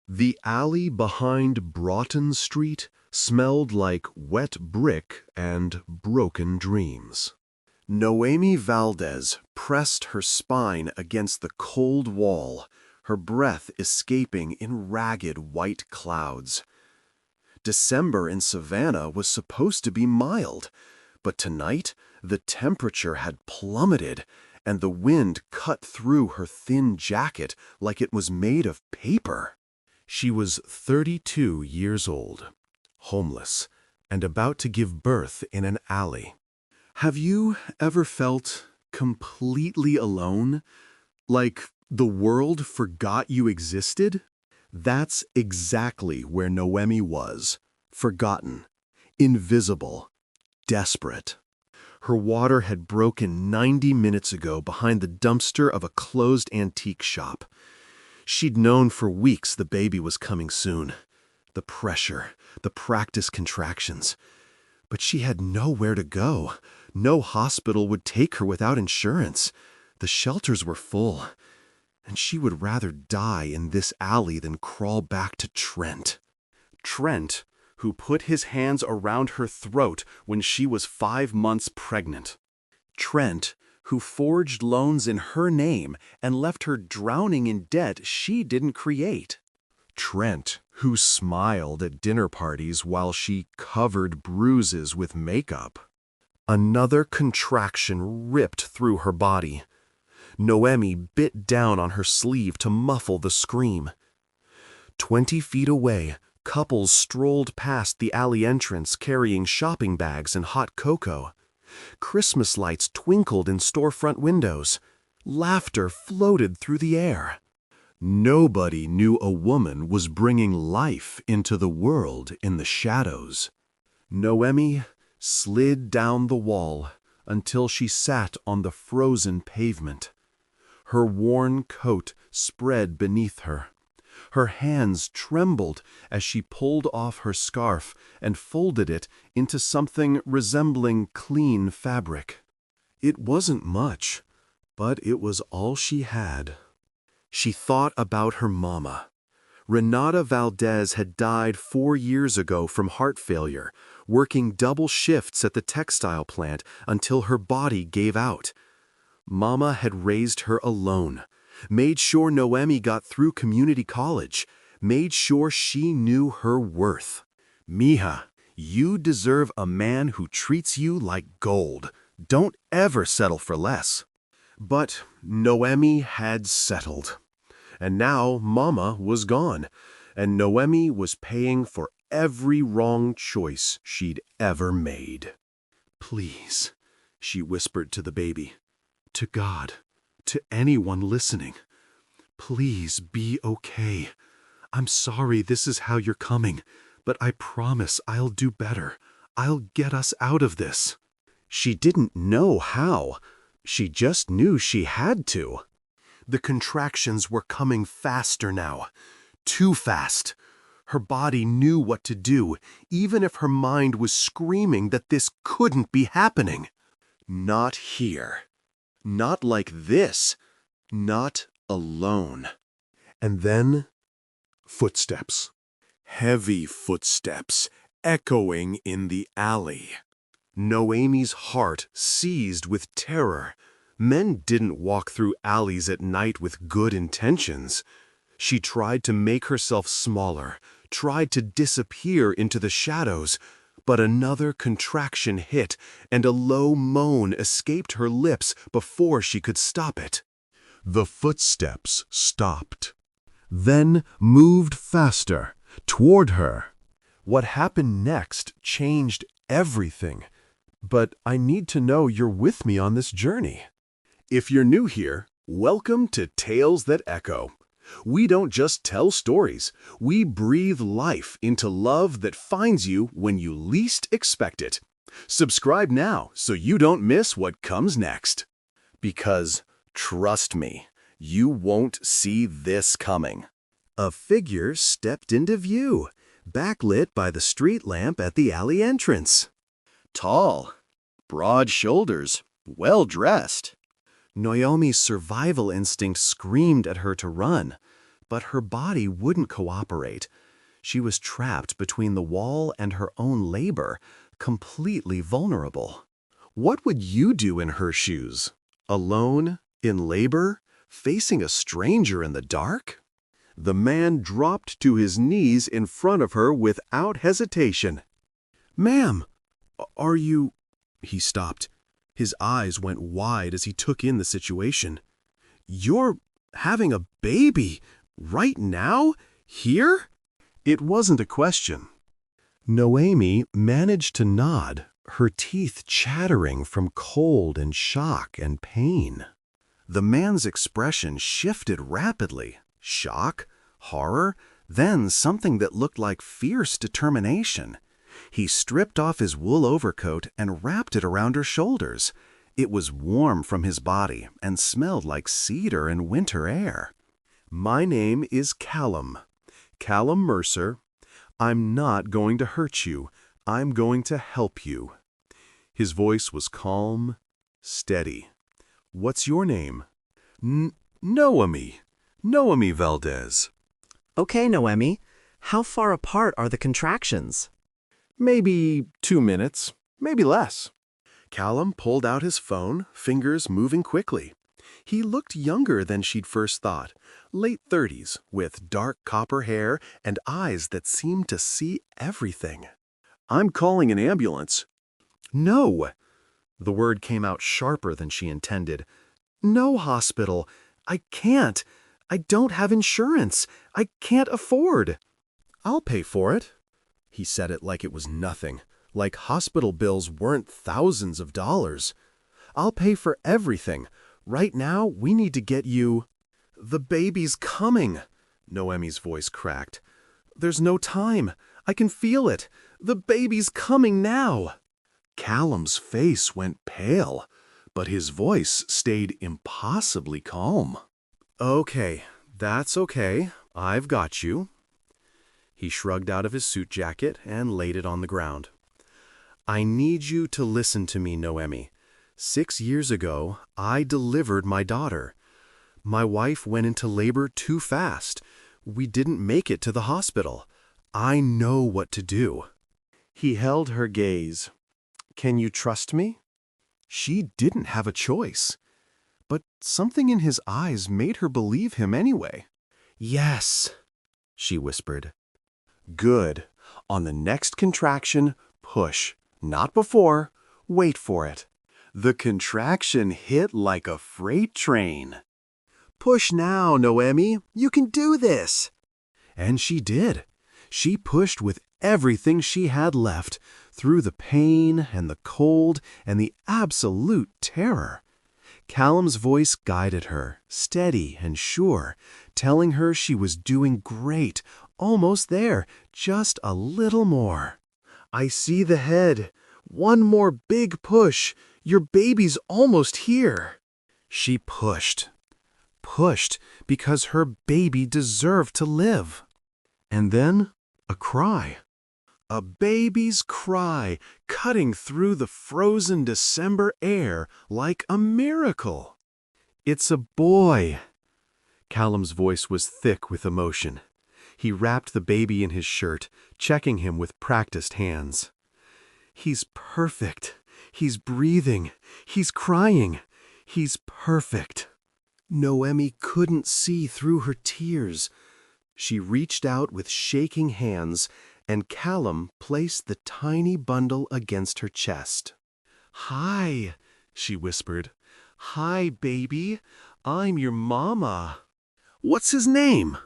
The alley behind Broughton Street smelled like wet brick and broken dreams. Noemi Valdez pressed her spine against the cold wall, her breath escaping in ragged white clouds. December in Savannah was supposed to be mild, but tonight the temperature had plummeted, and the wind cut through her thin jacket like it was made of paper. She was 32 years old, homeless, and about to give birth in an alley. Have you ever felt completely alone? Like the world forgot you existed? That's exactly where Noemi was. Forgotten, invisible, desperate. Her water had broken 90 minutes ago behind the dumpster of a closed antique shop. She'd known for weeks the baby was coming soon. The pressure, the practice contractions. But she had nowhere to go. No hospital would take her without insurance. The shelters were full. And she would rather die in this alley than crawl back to Trent. Trent, who put his hands around her throat when she was 5 months pregnant. Trent, who forged loans in her name and left her drowning in debt she didn't create. Trent, who smiled at dinner parties while she covered bruises with makeup. Another contraction ripped through her body. Noemi bit down on her sleeve to muffle the scream. 20 feet away, couples strolled past the alley entrance carrying shopping bags and hot cocoa. Christmas lights twinkled in storefront windows. Laughter floated through the air. Nobody knew a woman was bringing life into the world in the shadows. Noemi slid down the wall until she sat on the frozen pavement. Her worn coat spread beneath her. Her hands trembled as she pulled off her scarf and folded it into something resembling clean fabric. It wasn't much, but it was all she had. She thought about her mama. Renata Valdez had died 4 years ago from heart failure, working double shifts at the textile plant until her body gave out. Mama had raised her alone, made sure Noemi got through community college, made sure she knew her worth. Mija, you deserve a man who treats you like gold. Don't ever settle for less. But Noemi had settled. And now Mama was gone, and Noemi was paying for every wrong choice she'd ever made. Please, she whispered to the baby, to God, to anyone listening, please be okay. I'm sorry this is how you're coming, but I promise I'll do better. I'll get us out of this. She didn't know how. She just knew she had to. The contractions were coming faster now. Too fast. Her body knew what to do, even if her mind was screaming that this couldn't be happening. Not here. Not like this. Not alone. And then, footsteps. Heavy footsteps, echoing in the alley. Noemi's heart seized with terror. Men didn't walk through alleys at night with good intentions. She tried to make herself smaller, tried to disappear into the shadows, but another contraction hit, and a low moan escaped her lips before she could stop it. The footsteps stopped, then moved faster, toward her. What happened next changed everything. But I need to know you're with me on this journey. If you're new here, welcome to Tales That Echo. We don't just tell stories, we breathe life into love that finds you when you least expect it. Subscribe now so you don't miss what comes next. Because, trust me, you won't see this coming. A figure stepped into view, backlit by the street lamp at the alley entrance. Tall, broad shoulders, well-dressed. Noemi's survival instinct screamed at her to run. but her body wouldn't cooperate. She was trapped between the wall and her own labor, completely vulnerable. What would you do in her shoes? Alone, in labor, facing a stranger in the dark? The man dropped to his knees in front of her without hesitation. "Ma'am, are you—" He stopped. His eyes went wide as he took in the situation. "You're having a baby right now? Here?" It wasn't a question. Noemi managed to nod, her teeth chattering from cold and shock and pain. The man's expression shifted rapidly. Shock, horror, then something that looked like fierce determination. He stripped off his wool overcoat and wrapped it around her shoulders. It was warm from his body and smelled like cedar and winter air. "My name is Callum. Callum Mercer. I'm not going to hurt you. I'm going to help you." His voice was calm, steady. "What's your name?" Noemi. Noemi Valdez." Okay, Noemi. How far apart are the contractions? "Maybe 2 minutes, maybe less." Callum pulled out his phone, fingers moving quickly. He looked younger than she'd first thought, late 30s, with dark copper hair and eyes that seemed to see everything. "I'm calling an ambulance." "No." The word came out sharper than she intended. "No hospital. I can't. I don't have insurance. I can't afford." "I'll pay for it." He said it like it was nothing, like hospital bills weren't thousands of dollars. "I'll pay for everything. Right now, we need to get you—" "The baby's coming," Noemi's voice cracked. "There's no time. I can feel it. The baby's coming now." Callum's face went pale, but his voice stayed impossibly calm. "Okay, that's okay. I've got you." He shrugged out of his suit jacket and laid it on the ground. "I need you to listen to me, Noemi. 6 years ago, I delivered my daughter. My wife went into labor too fast. We didn't make it to the hospital. I know what to do." He held her gaze. "Can you trust me?" She didn't have a choice. But something in his eyes made her believe him anyway. "Yes," she whispered. "Good. On the next contraction, push. Not before. Wait for it." The contraction hit like a freight train. "Push now, Noemi. You can do this." And she did. She pushed with everything she had left, through the pain and the cold and the absolute terror. Callum's voice guided her, steady and sure, telling her she was doing great, almost there, just a little more. "I see the head. One more big push. Your baby's almost here." She pushed because her baby deserved to live. And then a cry. A baby's cry, cutting through the frozen December air like a miracle. "It's a boy." Callum's voice was thick with emotion. He wrapped the baby in his shirt, checking him with practiced hands. "He's perfect. He's breathing. He's crying. He's perfect." Noemi couldn't see through her tears. She reached out with shaking hands, and Callum placed the tiny bundle against her chest. "Hi," she whispered. "Hi, baby. I'm your mama." "What's his name?"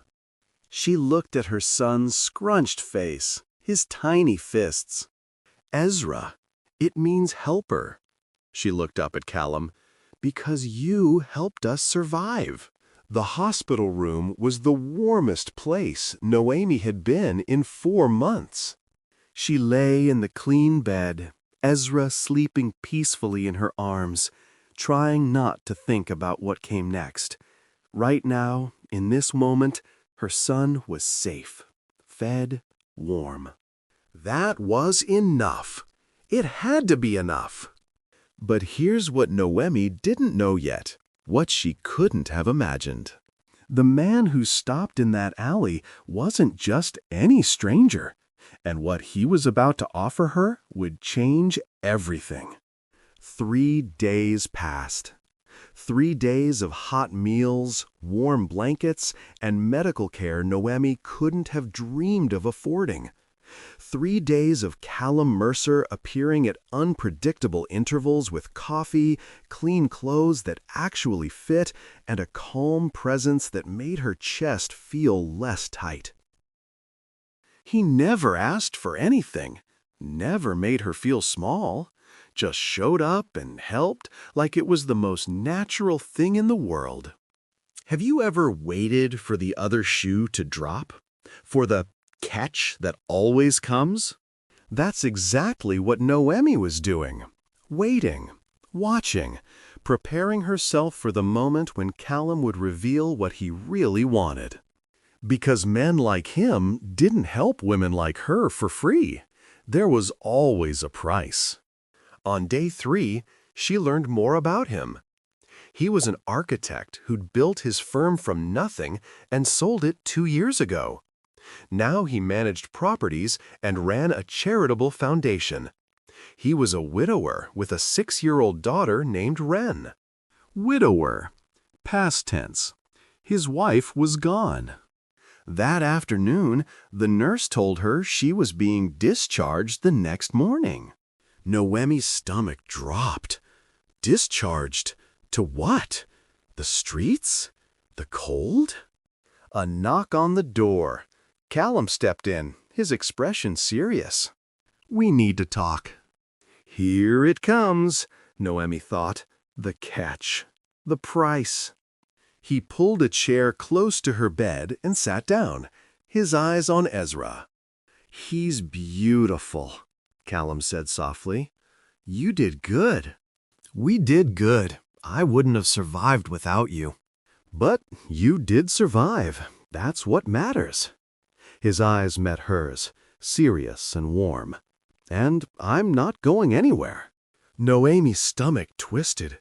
She looked at her son's scrunched face, his tiny fists. "Ezra. It means helper." She looked up at Callum. "Because you helped us survive." The hospital room was the warmest place Noemi had been in 4 months. She lay in the clean bed, Ezra sleeping peacefully in her arms, trying not to think about what came next. Right now, in this moment, her son was safe, fed, warm. That was enough. It had to be enough. But here's what Noemi didn't know yet, what she couldn't have imagined. The man who stopped in that alley wasn't just any stranger, and what he was about to offer her would change everything. 3 days passed. 3 days of hot meals, warm blankets, and medical care Noemi couldn't have dreamed of affording. 3 days of Callum Mercer appearing at unpredictable intervals with coffee, clean clothes that actually fit, and a calm presence that made her chest feel less tight. He never asked for anything, never made her feel small, just showed up and helped like it was the most natural thing in the world. Have you ever waited for the other shoe to drop? For the catch that always comes? That's exactly what Noemi was doing. Waiting, watching, preparing herself for the moment when Callum would reveal what he really wanted. Because men like him didn't help women like her for free. There was always a price. On day 3, she learned more about him. He was an architect who'd built his firm from nothing and sold it 2 years ago. Now he managed properties and ran a charitable foundation. He was a widower with a 6-year-old daughter named Wren. Widower, past tense. His wife was gone. That afternoon, the nurse told her she was being discharged the next morning. Noemi's stomach dropped. Discharged? To what? The streets? The cold? A knock on the door. Callum stepped in, his expression serious. "We need to talk." Here it comes, Noemi thought. The catch. The price. He pulled a chair close to her bed and sat down, his eyes on Ezra. "He's beautiful," Callum said softly. "You did good." "We did good. I wouldn't have survived without you." "But you did survive. That's what matters." His eyes met hers, serious and warm. "And I'm not going anywhere." Noemi's stomach twisted.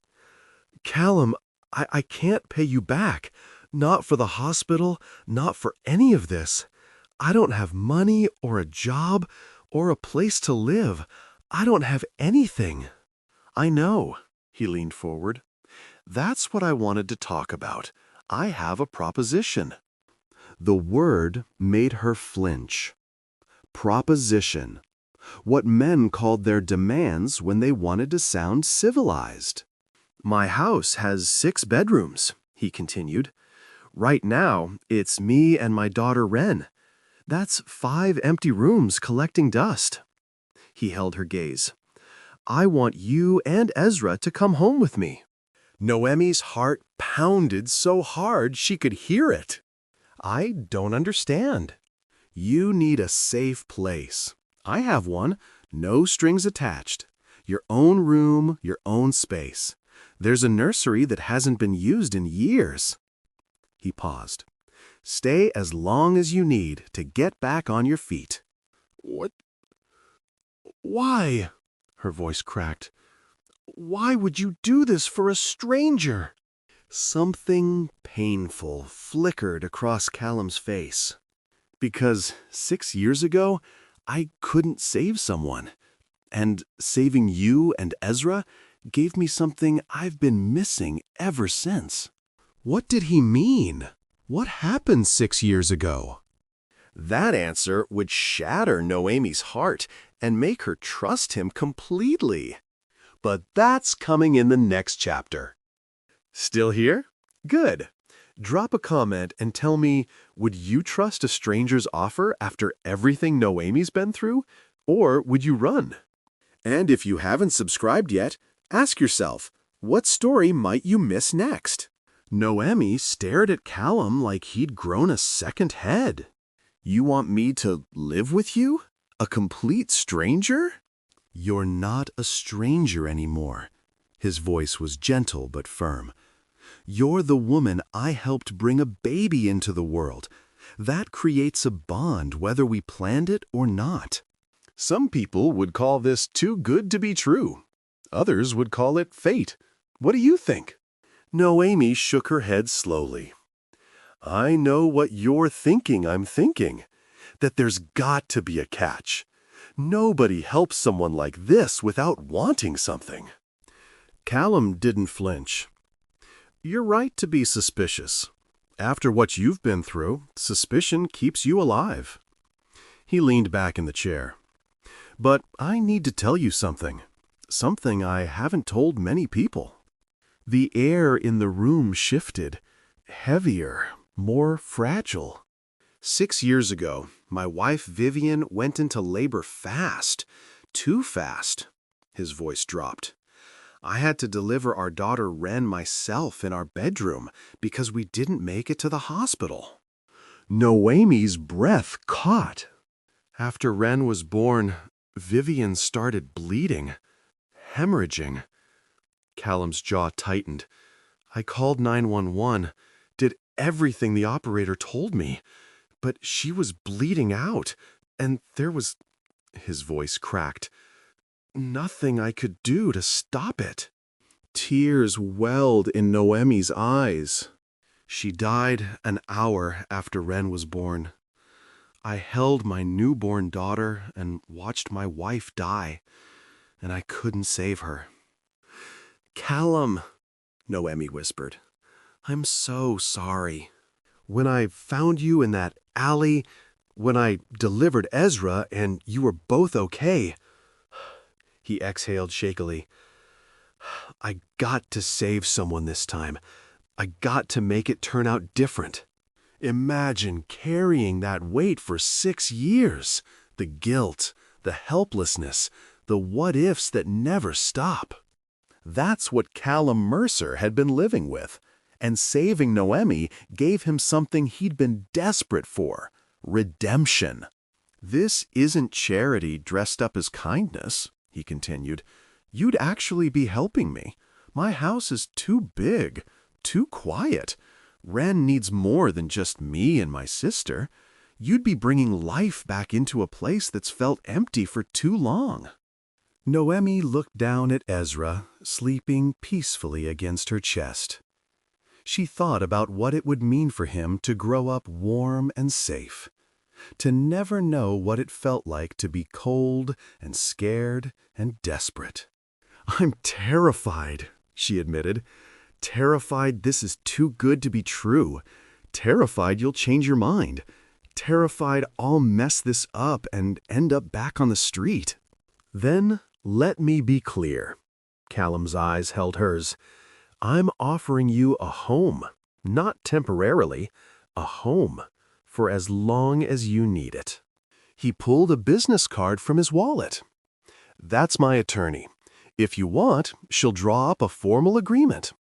"Callum, I can't pay you back. Not for the hospital, not for any of this. I don't have money or a job or a place to live. I don't have anything." "I know," he leaned forward. "That's what I wanted to talk about. I have a proposition." The word made her flinch. Proposition. What men called their demands when they wanted to sound civilized. "My house has 6 bedrooms," he continued. "Right now, it's me and my daughter Wren. That's 5 empty rooms collecting dust." He held her gaze. "I want you and Ezra to come home with me." Noemi's heart pounded so hard she could hear it. "I don't understand." "You need a safe place. I have one, no strings attached. Your own room, your own space. There's a nursery that hasn't been used in years." He paused. "Stay as long as you need to get back on your feet." "What? Why?" Her voice cracked. "Why would you do this for a stranger?" Something painful flickered across Callum's face. "Because 6 years ago, I couldn't save someone. And saving you and Ezra gave me something I've been missing ever since." What did he mean? What happened 6 years ago? That answer would shatter Noemi's heart and make her trust him completely. But that's coming in the next chapter. Still here? Good. Drop a comment and tell me, would you trust a stranger's offer after everything Noemi's been through? Or would you run? And if you haven't subscribed yet, ask yourself, what story might you miss next? Noemi stared at Callum like he'd grown a second head. "You want me to live with you? A complete stranger?" "You're not a stranger anymore." His voice was gentle but firm. "You're the woman I helped bring a baby into the world. That creates a bond whether we planned it or not." Some people would call this too good to be true. Others would call it fate. What do you think? Noemi shook her head slowly. I know what you're thinking I'm thinking, that there's got to be a catch. Nobody helps someone like this without wanting something. Callum didn't flinch. You're right to be suspicious. After what you've been through, suspicion keeps you alive. He leaned back in the chair. But I need to tell you something. Something I haven't told many people. The air in the room shifted. Heavier, more fragile. 6 years ago, my wife Vivian went into labor fast. Too fast. His voice dropped. I had to deliver our daughter Wren myself in our bedroom because we didn't make it to the hospital. Noemi's breath caught. After Wren was born, Vivian started bleeding, hemorrhaging. Callum's jaw tightened. I called 911, did everything the operator told me, but she was bleeding out, and there was, his voice cracked, nothing I could do to stop it. Tears welled in Noemi's eyes. She died an hour after Wren was born. I held my newborn daughter and watched my wife die, and I couldn't save her. Callum, Noemi whispered, I'm so sorry. When I found you in that alley, when I delivered Ezra and you were both okay, he exhaled shakily. I got to save someone this time. I got to make it turn out different. Imagine carrying that weight for 6 years. The guilt, the helplessness, the what-ifs that never stop. That's what Callum Mercer had been living with, and saving Noemi gave him something he'd been desperate for: redemption. This isn't charity dressed up as kindness, he continued. You'd actually be helping me. My house is too big, too quiet. Wren needs more than just me and my sister. You'd be bringing life back into a place that's felt empty for too long. Noemi looked down at Ezra, sleeping peacefully against her chest. She thought about what it would mean for him to grow up warm and safe, to never know what it felt like to be cold and scared and desperate. I'm terrified, she admitted. Terrified this is too good to be true. Terrified you'll change your mind. Terrified I'll mess this up and end up back on the street. Then let me be clear. Callum's eyes held hers. I'm offering you a home, not temporarily, a home, for as long as you need it. He pulled a business card from his wallet. That's my attorney. If you want, she'll draw up a formal agreement.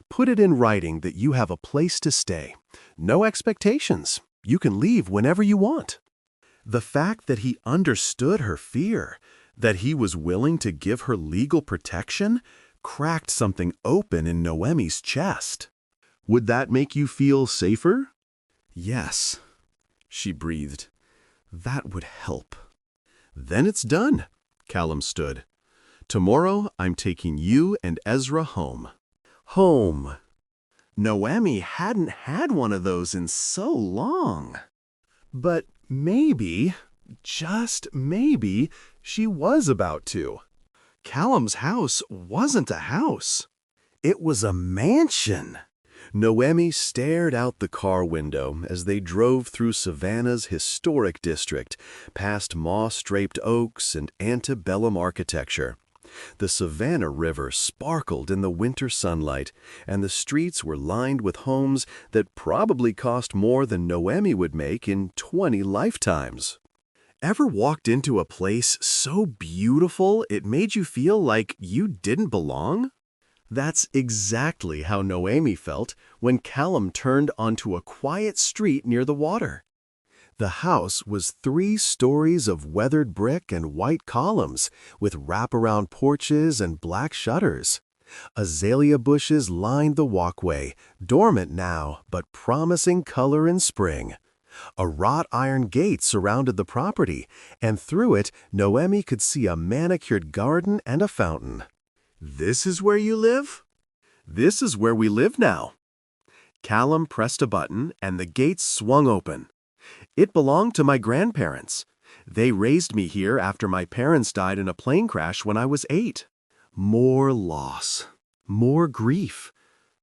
Put it in writing that you have a place to stay. No expectations. You can leave whenever you want. The fact that he understood her fear, that he was willing to give her legal protection, cracked something open in Noemi's chest. Would that make you feel safer? Yes, she breathed. That would help. Then it's done, Callum stood. Tomorrow I'm taking you and Ezra home. Home. Noemi hadn't had one of those in so long. But maybe, just maybe, she was about to. Callum's house wasn't a house. It was a mansion. Noemi stared out the car window as they drove through Savannah's historic district, past moss-draped oaks and antebellum architecture. The Savannah River sparkled in the winter sunlight, and the streets were lined with homes that probably cost more than Noemi would make in 20 lifetimes. Ever walked into a place so beautiful it made you feel like you didn't belong? That's exactly how Noemi felt when Callum turned onto a quiet street near the water. The house was 3 stories of weathered brick and white columns, with wraparound porches and black shutters. Azalea bushes lined the walkway, dormant now, but promising color in spring. A wrought iron gate surrounded the property, and through it Noemi could see a manicured garden and a fountain. This is where you live? This is where we live now. Callum pressed a button and the gates swung open. It belonged to my grandparents. They raised me here after my parents died in a plane crash when I was 8. More loss. More grief.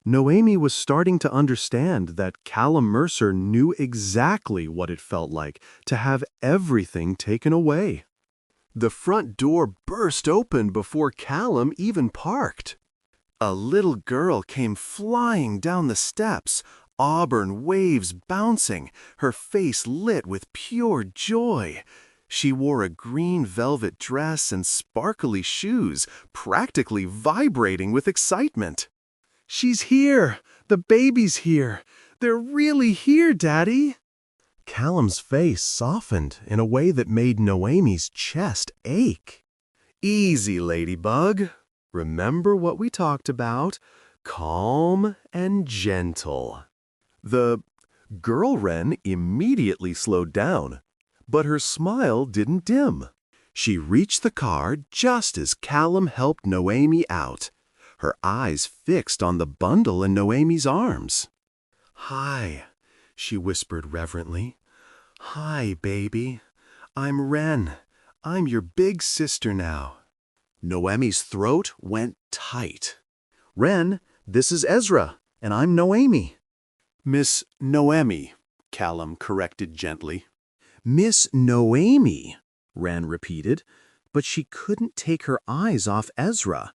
Noemi was starting to understand that Callum Mercer knew exactly what it felt like to have everything taken away. The front door burst open before Callum even parked. A little girl came flying down the steps, auburn waves bouncing, her face lit with pure joy. She wore a green velvet dress and sparkly shoes, practically vibrating with excitement. "She's here! The baby's here! They're really here, Daddy!" Callum's face softened in a way that made Noemi's chest ache. "Easy, Ladybug. Remember what we talked about. Calm and gentle." The girl wren immediately slowed down, but her smile didn't dim. She reached the car just as Callum helped Noemi out, her eyes fixed on the bundle in Noemi's arms. "Hi," she whispered reverently. "Hi, baby. I'm Wren. I'm your big sister now." Noemi's throat went tight. Wren, this is Ezra, and I'm Noemi. "Miss Noemi," Callum corrected gently. Miss Noemi, Wren repeated, but she couldn't take her eyes off Ezra.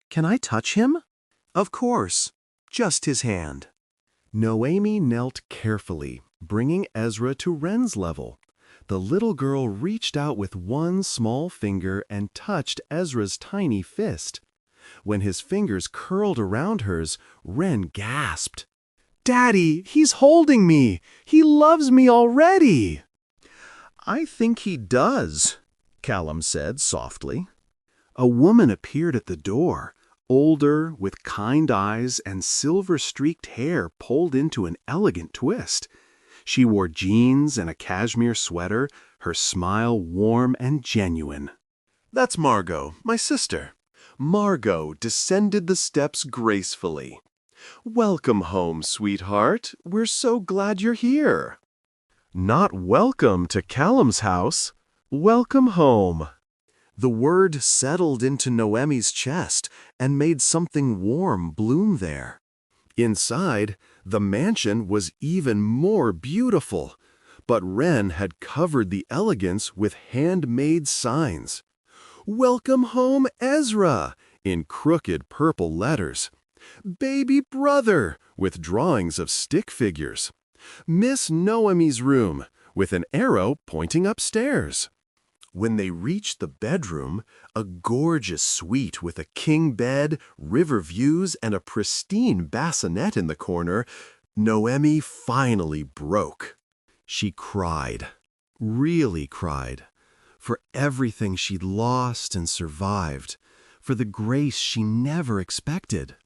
Can I touch him? "Of course. Just his hand." Noemi knelt carefully, bringing Ezra to Wren's level. The little girl reached out with one small finger and touched Ezra's tiny fist. When his fingers curled around hers, Wren gasped. "Daddy, he's holding me! He loves me already!" "I think he does," Callum said softly. A woman appeared at the door, older, with kind eyes and silver-streaked hair pulled into an elegant twist. She wore jeans and a cashmere sweater, her smile warm and genuine. "That's Margot, my sister." Margot descended the steps gracefully. "Welcome home, sweetheart. We're so glad you're here." "Not welcome to Callum's house. Welcome home." The word settled into Noemi's chest and made something warm bloom there. Inside, the mansion was even more beautiful, but Wren had covered the elegance with handmade signs. "Welcome home, Ezra," in crooked purple letters. "Baby brother," with drawings of stick figures. "Miss Noemi's room," with an arrow pointing upstairs. When they reached the bedroom, a gorgeous suite with a king bed, river views, and a pristine bassinet in the corner, Noemi finally broke. She cried, really cried, for everything she'd lost and survived, for the grace she never expected.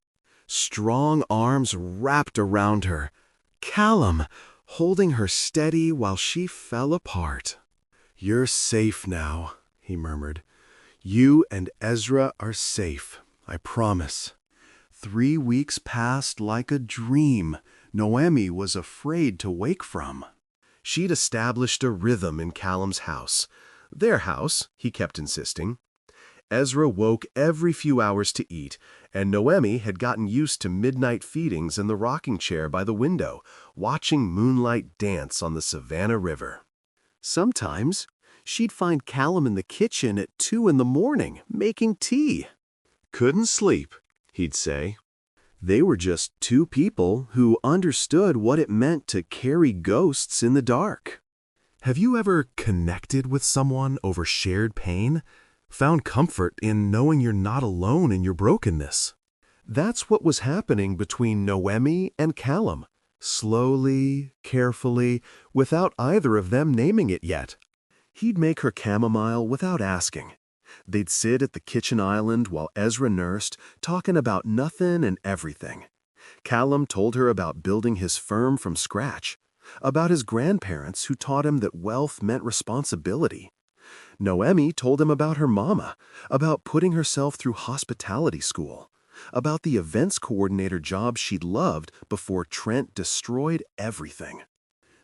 Strong arms wrapped around her, Callum holding her steady while she fell apart. "You're safe now," he murmured. "You and Ezra are safe, I promise." 3 weeks passed like a dream Noemi was afraid to wake from. She'd established a rhythm in Callum's house. Their house, he kept insisting. Ezra woke every few hours to eat, and Noemi had gotten used to midnight feedings in the rocking chair by the window, watching moonlight dance on the Savannah River. Sometimes, she'd find Callum in the kitchen at 2 in the morning, making tea. "Couldn't sleep," he'd say. They were just two people who understood what it meant to carry ghosts in the dark. Have you ever connected with someone over shared pain? Found comfort in knowing you're not alone in your brokenness? That's what was happening between Noemi and Callum. Slowly, carefully, without either of them naming it yet. He'd make her chamomile without asking. They'd sit at the kitchen island while Ezra nursed, talking about nothing and everything. Callum told her about building his firm from scratch, about his grandparents who taught him that wealth meant responsibility. Noemi told him about her mama, about putting herself through hospitality school, about the events coordinator job she'd loved before Trent destroyed everything.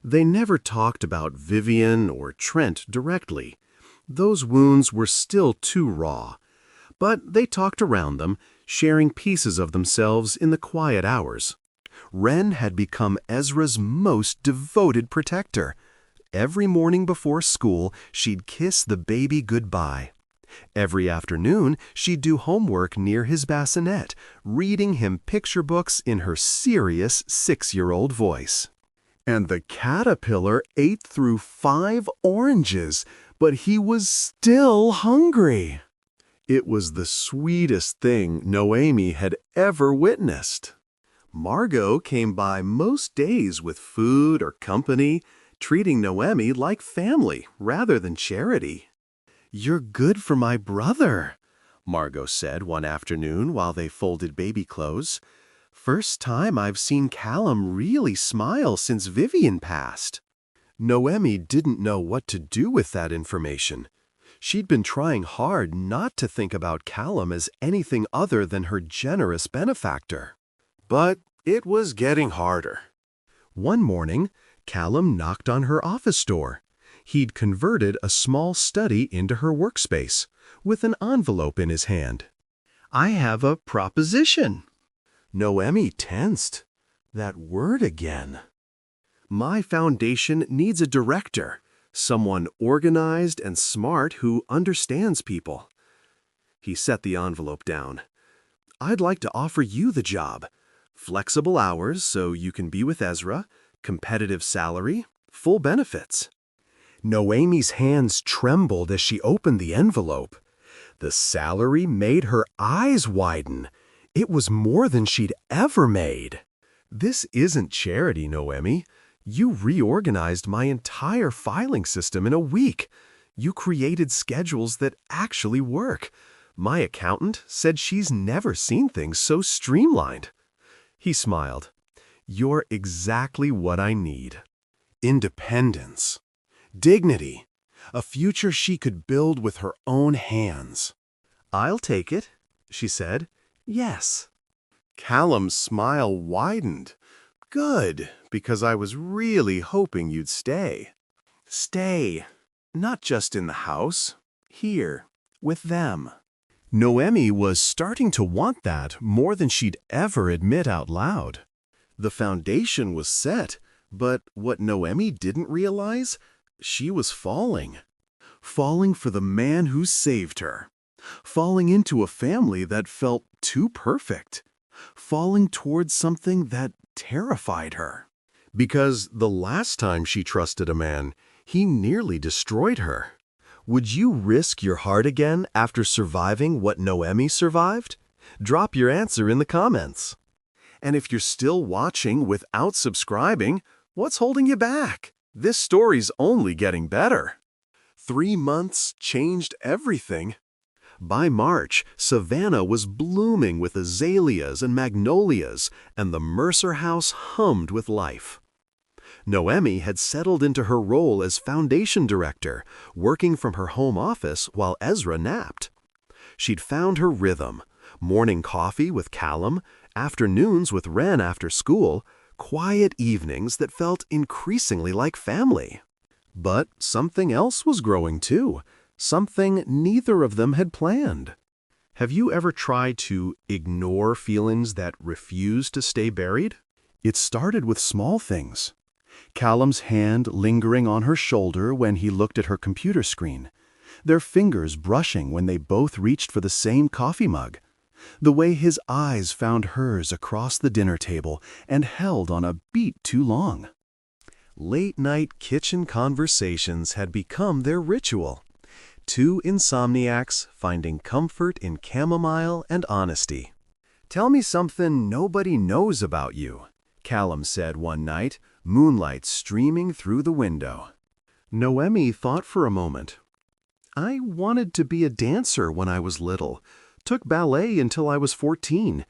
They never talked about Vivian or Trent directly. Those wounds were still too raw. But they talked around them, sharing pieces of themselves in the quiet hours. Wren had become Ezra's most devoted protector. Every morning before school, she'd kiss the baby goodbye. Every afternoon, she'd do homework near his bassinet, reading him picture books in her serious 6-year-old voice. And the caterpillar ate through 5 oranges, but he was still hungry. It was the sweetest thing Noemi had ever witnessed. Margot came by most days with food or company, treating Noemi like family rather than charity. "You're good for my brother," Margot said one afternoon while they folded baby clothes. "First time I've seen Callum really smile since Vivian passed." Noemi didn't know what to do with that information. She'd been trying hard not to think about Callum as anything other than her generous benefactor. But it was getting harder. One morning, Callum knocked on her office door. He'd converted a small study into her workspace, with an envelope in his hand. "I have a proposition." Noemi tensed. That word again. "My foundation needs a director, someone organized and smart who understands people." He set the envelope down. "I'd like to offer you the job. Flexible hours so you can be with Ezra, competitive salary, full benefits." Noemi's hands trembled as she opened the envelope. The salary made her eyes widen. It was more than she'd ever made. "This isn't charity, Noemi. You reorganized my entire filing system in a week. You created schedules that actually work. My accountant said she's never seen things so streamlined." He smiled. "You're exactly what I need. Independence. Dignity. A future she could build with her own hands." "I'll take it," she said. "Yes." Callum's smile widened. "Good, because I was really hoping you'd stay." Stay. Not just in the house. Here, with them. Noemi was starting to want that more than she'd ever admit out loud. The foundation was set, but what Noemi didn't realize, she was falling. Falling for the man who saved her. Falling into a family that felt too perfect. Falling towards something that terrified her. Because the last time she trusted a man, he nearly destroyed her. Would you risk your heart again after surviving what Noemi survived? Drop your answer in the comments. And if you're still watching without subscribing, what's holding you back? This story's only getting better. 3 months changed everything. By March, Savannah was blooming with azaleas and magnolias, and the Mercer house hummed with life. Noemi had settled into her role as foundation director, working from her home office while Ezra napped. She'd found her rhythm: morning coffee with Callum, afternoons with Wren after school, quiet evenings that felt increasingly like family. But something else was growing too, something neither of them had planned. Have you ever tried to ignore feelings that refuse to stay buried? It started with small things. Callum's hand lingering on her shoulder when he looked at her computer screen. Their fingers brushing when they both reached for the same coffee mug. The way his eyes found hers across the dinner table and held on a beat too long. Late-night kitchen conversations had become their ritual. 2 insomniacs finding comfort in chamomile and honesty. "Tell me something nobody knows about you," Callum said one night, moonlight streaming through the window. Noemi thought for a moment. "I wanted to be a dancer when I was little. Took ballet until I was 14.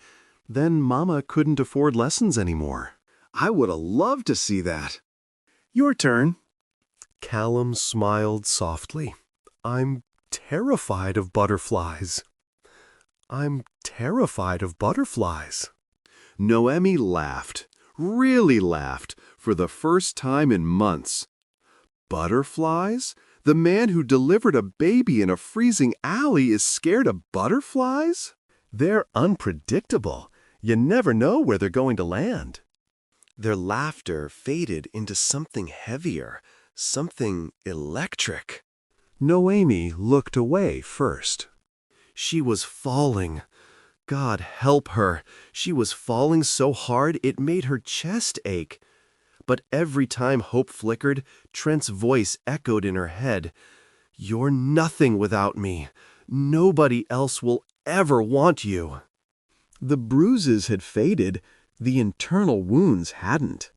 Then Mama couldn't afford lessons anymore." "I would have loved to see that." "Your turn." Callum smiled softly. "I'm terrified of butterflies." I'm terrified of butterflies. Noemi laughed, really laughed, for the first time in months. Butterflies? The man who delivered a baby in a freezing alley is scared of butterflies? They're unpredictable. You never know where they're going to land. Their laughter faded into something heavier, something electric. Noemi looked away first. She was falling. God help her. She was falling so hard it made her chest ache. But every time hope flickered, Trent's voice echoed in her head. You're nothing without me. Nobody else will ever want you. The bruises had faded. The internal wounds hadn't.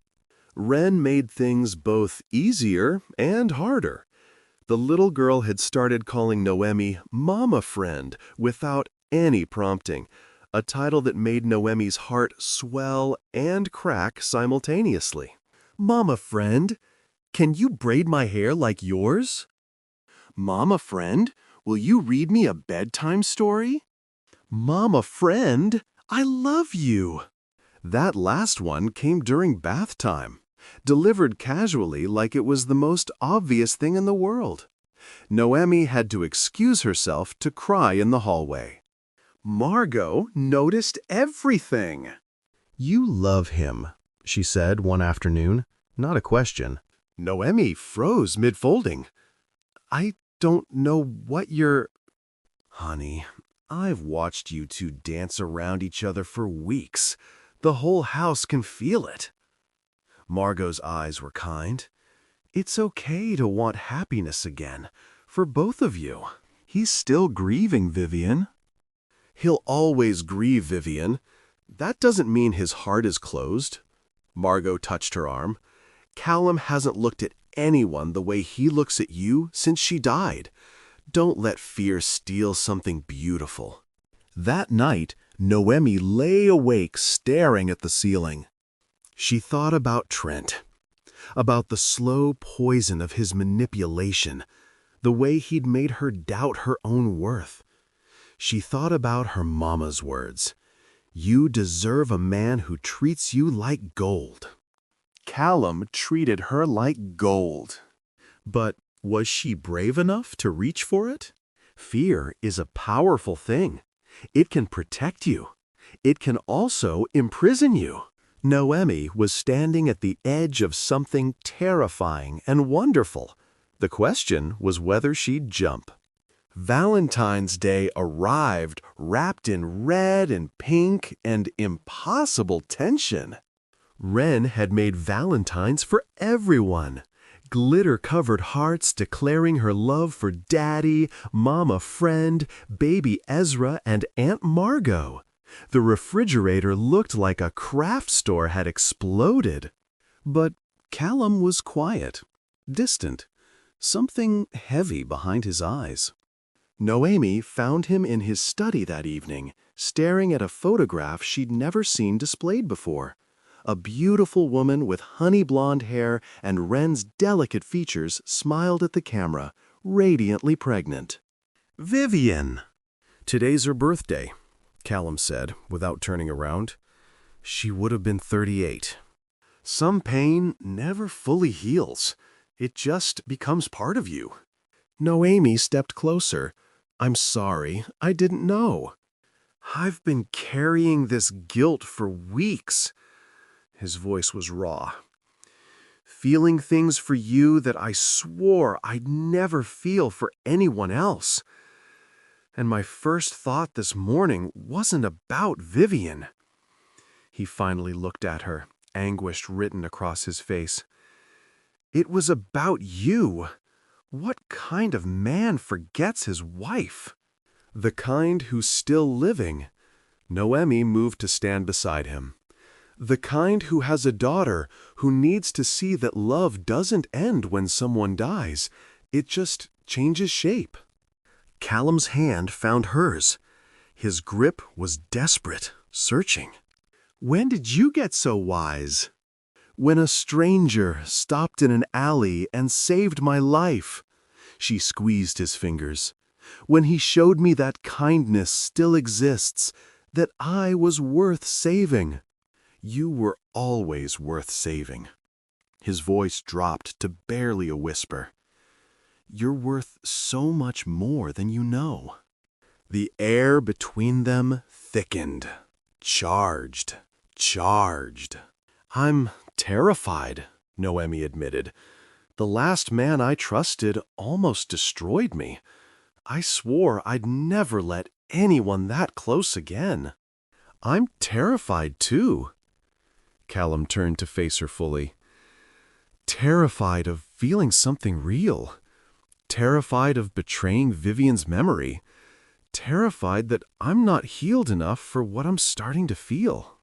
Ren made things both easier and harder. The little girl had started calling Noemi Mama Friend without any prompting, a title that made Noemi's heart swell and crack simultaneously. Mama Friend, can you braid my hair like yours? Mama Friend, will you read me a bedtime story? Mama Friend, I love you. That last one came during bath time, delivered casually like it was the most obvious thing in the world. Noemi had to excuse herself to cry in the hallway. Margot noticed everything. You love him, she said one afternoon, not a question. Noemi froze mid-folding. I don't know what you're... Honey, I've watched you two dance around each other for weeks. The whole house can feel it. Margot's eyes were kind. It's okay to want happiness again, for both of you. He's still grieving, Vivian. He'll always grieve, Vivian. That doesn't mean his heart is closed. Margot touched her arm. Callum hasn't looked at anyone the way he looks at you since she died. Don't let fear steal something beautiful. That night, Noemi lay awake staring at the ceiling. She thought about Trent, about the slow poison of his manipulation, the way he'd made her doubt her own worth. She thought about her mama's words. You deserve a man who treats you like gold. Callum treated her like gold. But was she brave enough to reach for it? Fear is a powerful thing. It can protect you. It can also imprison you. Noemi was standing at the edge of something terrifying and wonderful. The question was whether she'd jump. Valentine's Day arrived wrapped in red and pink and impossible tension. Ren had made valentines for everyone. Glitter-covered hearts declaring her love for Daddy, Mama Friend, Baby Ezra, and Aunt Margot. The refrigerator looked like a craft store had exploded. But Callum was quiet, distant, something heavy behind his eyes. Noemi found him in his study that evening, staring at a photograph she'd never seen displayed before. A beautiful woman with honey blonde hair and Ren's delicate features smiled at the camera, radiantly pregnant. Vivian! Today's her birthday, Callum said, without turning around. She would have been 38. Some pain never fully heals. It just becomes part of you. Noemi stepped closer. I'm sorry, I didn't know. I've been carrying this guilt for weeks. His voice was raw. Feeling things for you that I swore I'd never feel for anyone else. And my first thought this morning wasn't about Vivian. He finally looked at her, anguish written across his face. It was about you. What kind of man forgets his wife? The kind who's still living. Noemi moved to stand beside him. The kind who has a daughter who needs to see that love doesn't end when someone dies. It just changes shape. Callum's hand found hers. His grip was desperate, searching. When did you get so wise? When a stranger stopped in an alley and saved my life. She squeezed his fingers. when he showed me that kindness still exists, that I was worth saving. You were always worth saving." His voice dropped to barely a whisper. "You're worth so much more than you know." The air between them thickened, charged. "I'm terrified," Noemi admitted. "The last man I trusted almost destroyed me. I swore I'd never let anyone that close again." "I'm terrified too." Callum turned to face her fully. "Terrified of feeling something real. Terrified of betraying Vivian's memory. Terrified that I'm not healed enough for what I'm starting to feel."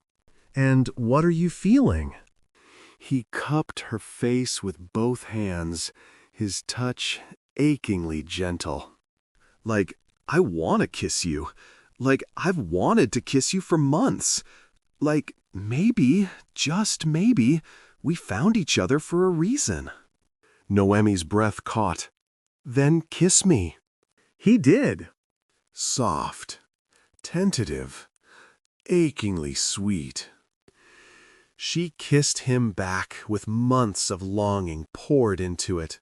"And what are you feeling?" He cupped her face with both hands, his touch achingly gentle. "Like, I want to kiss you. Like, I've wanted to kiss you for months. Like, maybe, just maybe, we found each other for a reason." Noemi's breath caught. "Then kiss me." He did. Soft, tentative, achingly sweet. She kissed him back with months of longing poured into it.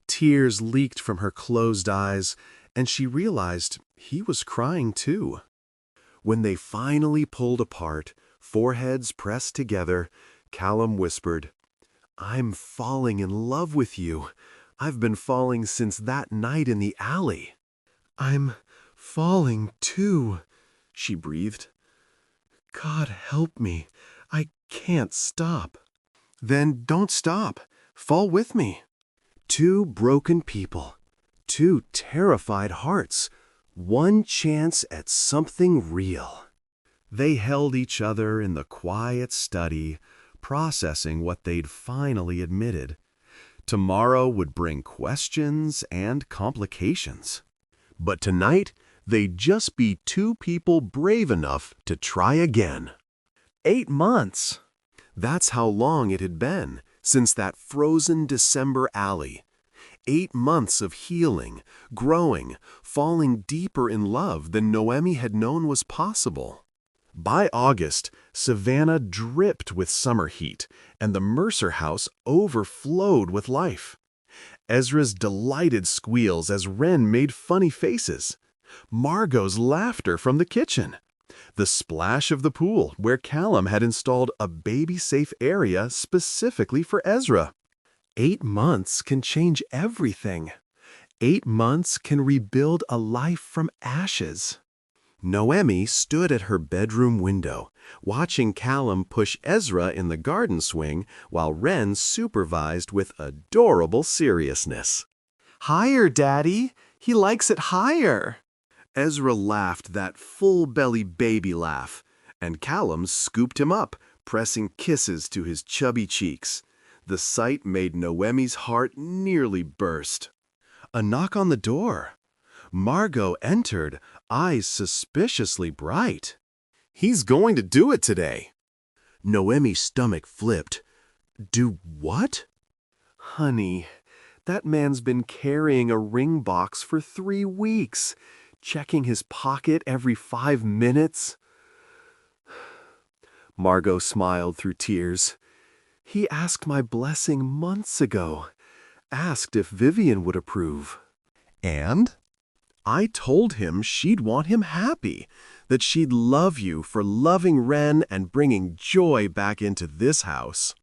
Tears leaked from her closed eyes, and she realized he was crying too. When they finally pulled apart, foreheads pressed together, Callum whispered, "I'm falling in love with you. I've been falling since that night in the alley." "I'm falling too," she breathed. "God help me. I can't stop." "Then don't stop. Fall with me." Two broken people, two terrified hearts, one chance at something real. They held each other in the quiet study, processing what they'd finally admitted. Tomorrow would bring questions and complications. But tonight, they'd just be two people brave enough to try again. 8 months. That's how long it had been since that frozen December alley. 8 months of healing, growing, falling deeper in love than Noemi had known was possible. By August, Savannah dripped with summer heat, and the Mercer house overflowed with life. Ezra's delighted squeals as Wren made funny faces. Margot's laughter from the kitchen. The splash of the pool where Callum had installed a baby-safe area specifically for Ezra. 8 months can change everything. 8 months can rebuild a life from ashes. Noemi stood at her bedroom window, watching Callum push Ezra in the garden swing while Wren supervised with adorable seriousness. "Higher, Daddy! He likes it higher!" Ezra laughed that full-belly baby laugh, and Callum scooped him up, pressing kisses to his chubby cheeks. The sight made Noemi's heart nearly burst. A knock on the door. Margot entered, eyes suspiciously bright. "He's going to do it today." Noemi's stomach flipped. "Do what?" "Honey, that man's been carrying a ring box for 3 weeks. Checking his pocket every 5 minutes." Margot smiled through tears. "He asked my blessing months ago. Asked if Vivian would approve." "And?" "I told him she'd want him happy, that she'd love you for loving Wren and bringing joy back into this house."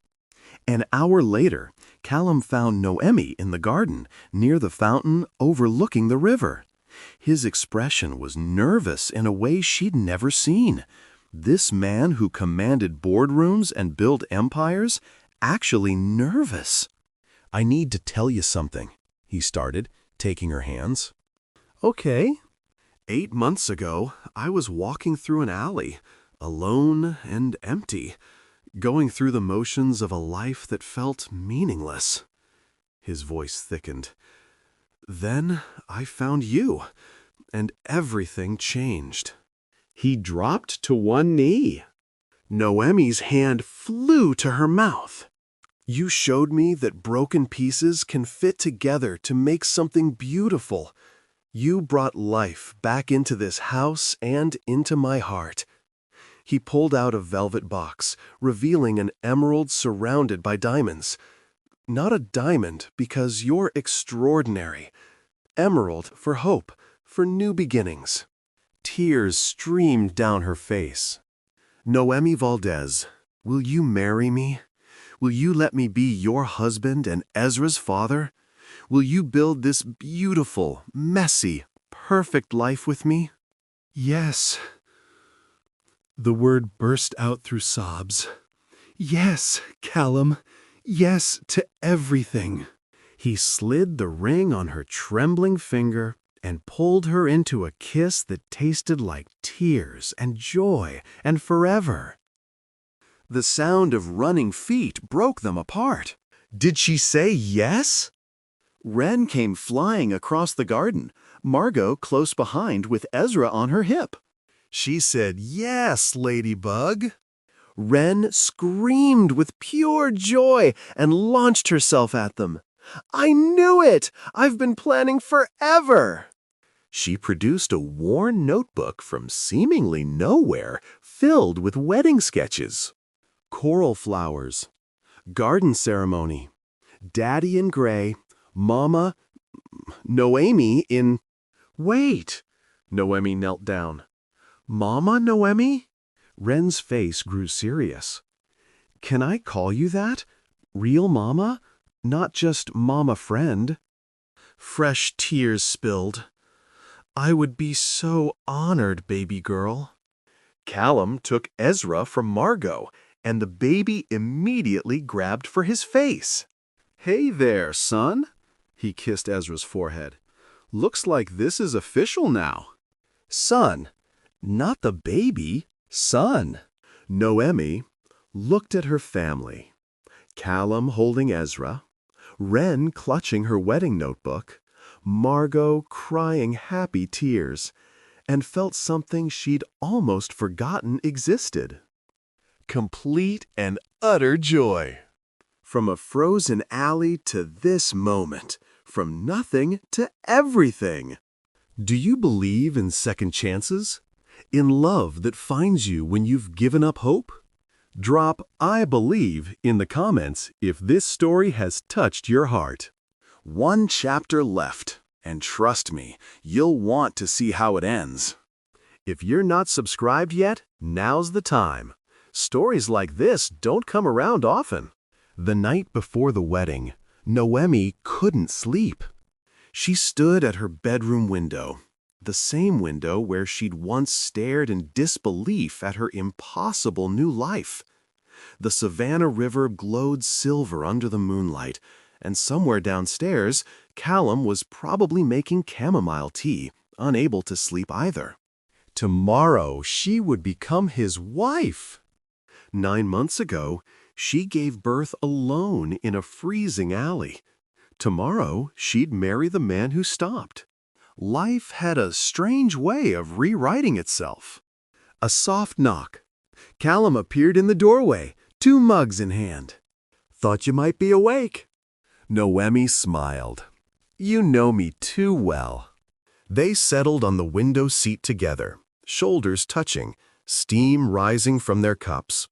An hour later, Callum found Noemi in the garden, near the fountain overlooking the river. His expression was nervous in a way she'd never seen. This man who commanded boardrooms and built empires, actually nervous. "I need to tell you something," he started, taking her hands. "Okay." 8 months ago, I was walking through an alley, alone and empty, going through the motions of a life that felt meaningless. His voice thickened. Then I found you, and everything changed. He dropped to one knee. Noemi's hand flew to her mouth. "You showed me that broken pieces can fit together to make something beautiful. You brought life back into this house and into my heart." He pulled out a velvet box, revealing an emerald surrounded by diamonds. "Not a diamond, because you're extraordinary. Emerald for hope, for new beginnings." Tears streamed down her face. "Noemi Valdez, will you marry me? Will you let me be your husband and Ezra's father? Will you build this beautiful, messy, perfect life with me?" "Yes." The word burst out through sobs. "Yes, Callum. Yes to everything." He slid the ring on her trembling finger and pulled her into a kiss that tasted like tears and joy and forever. The sound of running feet broke them apart. Did she say yes? Wren came flying across the garden, Margot close behind with Ezra on her hip. She said, "Yes, Ladybug." Wren screamed with pure joy and launched herself at them. "I knew it! I've been planning forever!" She produced a worn notebook from seemingly nowhere, filled with wedding sketches. Coral flowers, garden ceremony, Daddy in gray, Mama, Noemi in... Wait! Noemi knelt down. "Mama Noemi?" Wren's face grew serious. "Can I call you that? Real Mama? Not just Mama friend?" Fresh tears spilled. "I would be so honored, baby girl." Callum took Ezra from Margot, and the baby immediately grabbed for his face. "Hey there, son." He kissed Ezra's forehead. "Looks like this is official now." "Son, not the baby, son." Noemi looked at her family. Callum holding Ezra, Wren clutching her wedding notebook, Margot crying happy tears, and felt something she'd almost forgotten existed. Complete and utter joy. From a frozen alley to this moment, from nothing to everything. Do you believe in second chances? In love that finds you when you've given up hope? Drop "I believe" in the comments if this story has touched your heart. One chapter left, and trust me, you'll want to see how it ends. If you're not subscribed yet, now's the time. Stories like this don't come around often. The night before the wedding, Noemi couldn't sleep. She stood at her bedroom window, the same window where she'd once stared in disbelief at her impossible new life. The Savannah River glowed silver under the moonlight, and somewhere downstairs, Callum was probably making chamomile tea, unable to sleep either. Tomorrow she would become his wife. 9 months ago, she gave birth alone in a freezing alley. Tomorrow, she'd marry the man who stopped. Life had a strange way of rewriting itself. A soft knock. Callum appeared in the doorway, 2 mugs in hand. "Thought you might be awake." Noemi smiled. "You know me too well." They settled on the window seat together, shoulders touching, steam rising from their cups.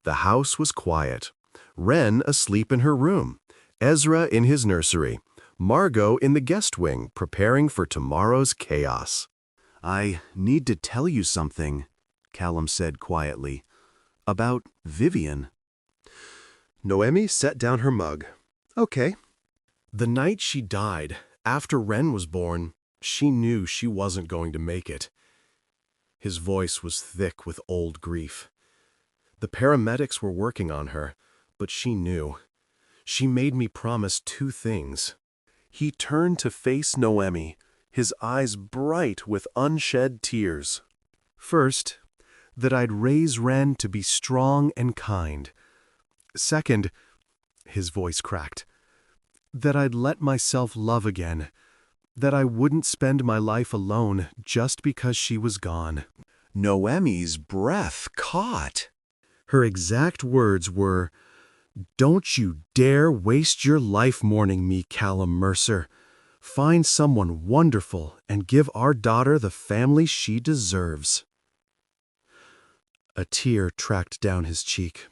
The house was quiet. Wren asleep in her room, Ezra in his nursery, Margot in the guest wing preparing for tomorrow's chaos. "I need to tell you something," Callum said quietly, "about Vivian." Noemi set down her mug. "Okay." The night she died, after Wren was born, she knew she wasn't going to make it. His voice was thick with old grief. The paramedics were working on her, but she knew. She made me promise 2 things. He turned to face Noemi, his eyes bright with unshed tears. First, that I'd raise Wren to be strong and kind. Second, his voice cracked, that I'd let myself love again, that I wouldn't spend my life alone just because she was gone. Noemi's breath caught. Her exact words were, "Don't you dare waste your life mourning me, Callum Mercer. Find someone wonderful and give our daughter the family she deserves." A tear tracked down his cheek.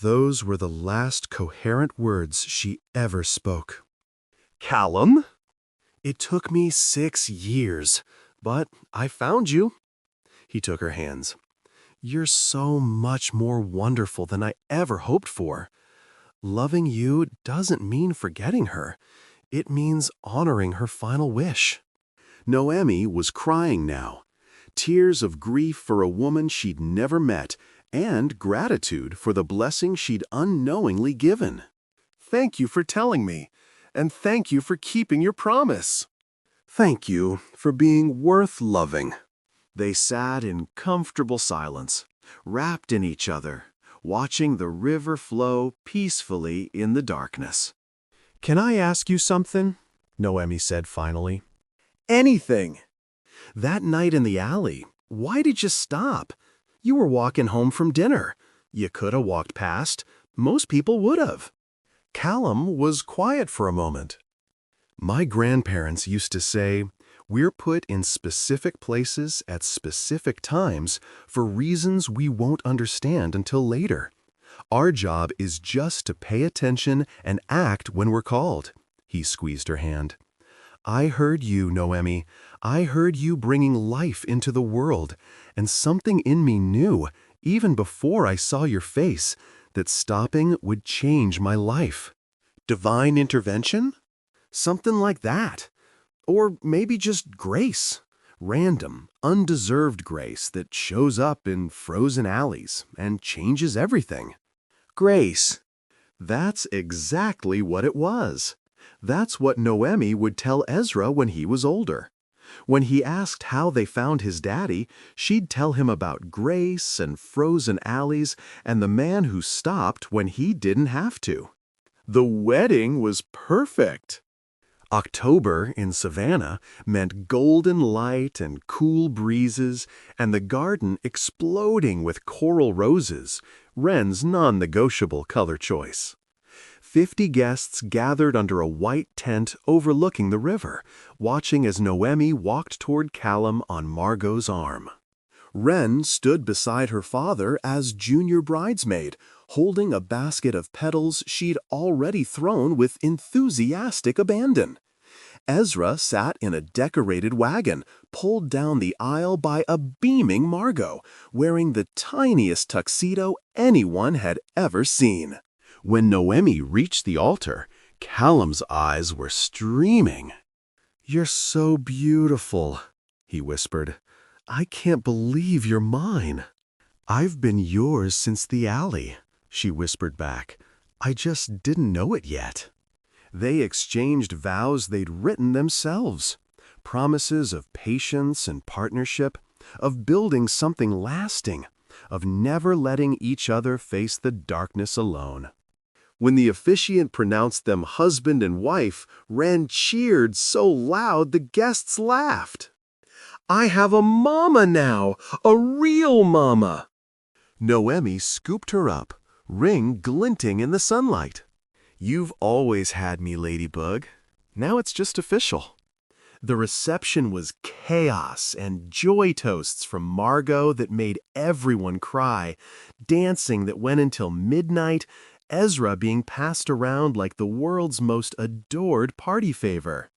Those were the last coherent words she ever spoke. "Callum? It took me 6 years, but I found you." He took her hands. "You're so much more wonderful than I ever hoped for. Loving you doesn't mean forgetting her. It means honoring her final wish." Noemi was crying now, tears of grief for a woman she'd never met and gratitude for the blessing she'd unknowingly given. "Thank you for telling me, and thank you for keeping your promise. Thank you for being worth loving." They sat in comfortable silence, wrapped in each other, watching the river flow peacefully in the darkness. "Can I ask you something?" Noemi said finally. "Anything." "That night in the alley, why did you stop? You were walking home from dinner. You could have walked past. Most people would have." Callum was quiet for a moment. "My grandparents used to say, we're put in specific places at specific times for reasons we won't understand until later. Our job is just to pay attention and act when we're called." He squeezed her hand. "I heard you, Noemi. I heard you bringing life into the world, and something in me knew, even before I saw your face, that stopping would change my life." Divine intervention? Something like that. Or maybe just grace. Random, undeserved grace that shows up in frozen alleys and changes everything. Grace. That's exactly what it was. That's what Noemi would tell Ezra when he was older. When he asked how they found his daddy, she'd tell him about grace and frozen alleys and the man who stopped when he didn't have to. The wedding was perfect. October in Savannah meant golden light and cool breezes and the garden exploding with coral roses, Wren's non-negotiable color choice. 50 guests gathered under a white tent overlooking the river, watching as Noemi walked toward Callum on Margot's arm. Wren stood beside her father as junior bridesmaid, holding a basket of petals she'd already thrown with enthusiastic abandon. Ezra sat in a decorated wagon, pulled down the aisle by a beaming Margot, wearing the tiniest tuxedo anyone had ever seen. When Noemi reached the altar, Callum's eyes were streaming. "You're so beautiful," he whispered. "I can't believe you're mine." "I've been yours since the alley," she whispered back. "I just didn't know it yet." They exchanged vows they'd written themselves, promises of patience and partnership, of building something lasting, of never letting each other face the darkness alone. When the officiant pronounced them husband and wife, Wren cheered so loud the guests laughed. "I have a mama now, a real mama." Noemi scooped her up, ring glinting in the sunlight. "You've always had me, Ladybug. Now it's just official." The reception was chaos and joy toasts from Margot that made everyone cry, dancing that went until midnight, Ezra being passed around like the world's most adored party favor.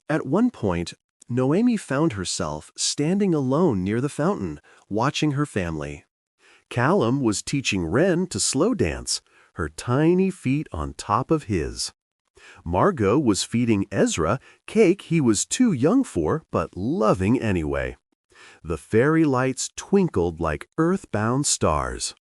At one point, Noemi found herself standing alone near the fountain, watching her family. Callum was teaching Wren to slow dance, her tiny feet on top of his. Margot was feeding Ezra cake he was too young for, but loving anyway. The fairy lights twinkled like earthbound stars.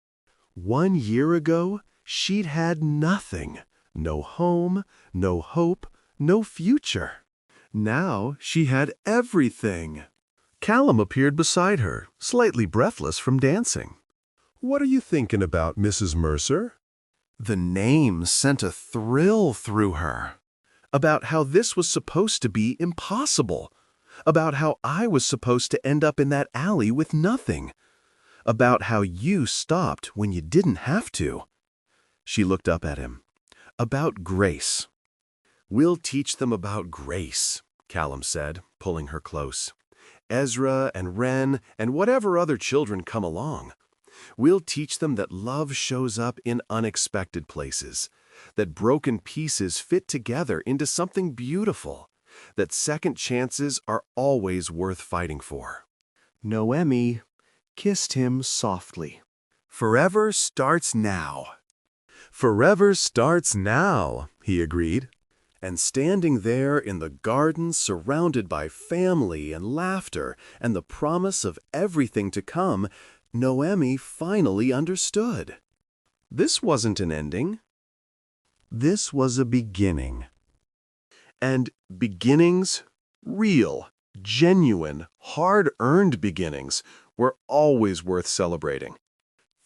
1 year ago, she'd had nothing. No home, no hope, no future. Now she had everything. Callum appeared beside her, slightly breathless from dancing. "What are you thinking about, Mrs. Mercer?" The name sent a thrill through her. About how this was supposed to be impossible. About how I was supposed to end up in that alley with nothing. About how you stopped when you didn't have to. She looked up at him. About grace. We'll teach them about grace, Callum said, pulling her close. Ezra and Wren and whatever other children come along. We'll teach them that love shows up in unexpected places, that broken pieces fit together into something beautiful, that second chances are always worth fighting for. Noemi kissed him softly. Forever starts now. Forever starts now, he agreed. And standing there in the garden surrounded by family and laughter and the promise of everything to come, Noemi finally understood. This wasn't an ending. This was a beginning. And beginnings, real, genuine, hard-earned beginnings, were always worth celebrating.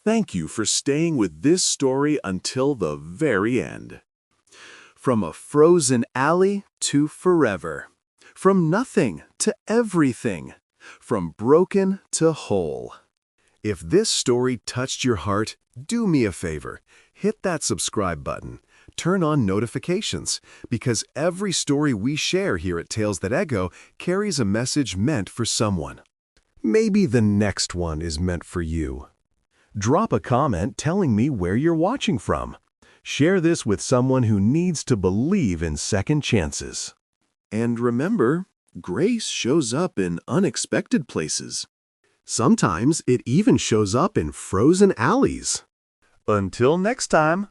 Thank you for staying with this story until the very end. From a frozen alley to forever. From nothing to everything. From broken to whole. If this story touched your heart, do me a favor. Hit that subscribe button. Turn on notifications, because every story we share here at Tales That Echo carries a message meant for someone. Maybe the next one is meant for you. Drop a comment telling me where you're watching from. Share this with someone who needs to believe in second chances. And remember, grace shows up in unexpected places. Sometimes it even shows up in frozen alleys. Until next time.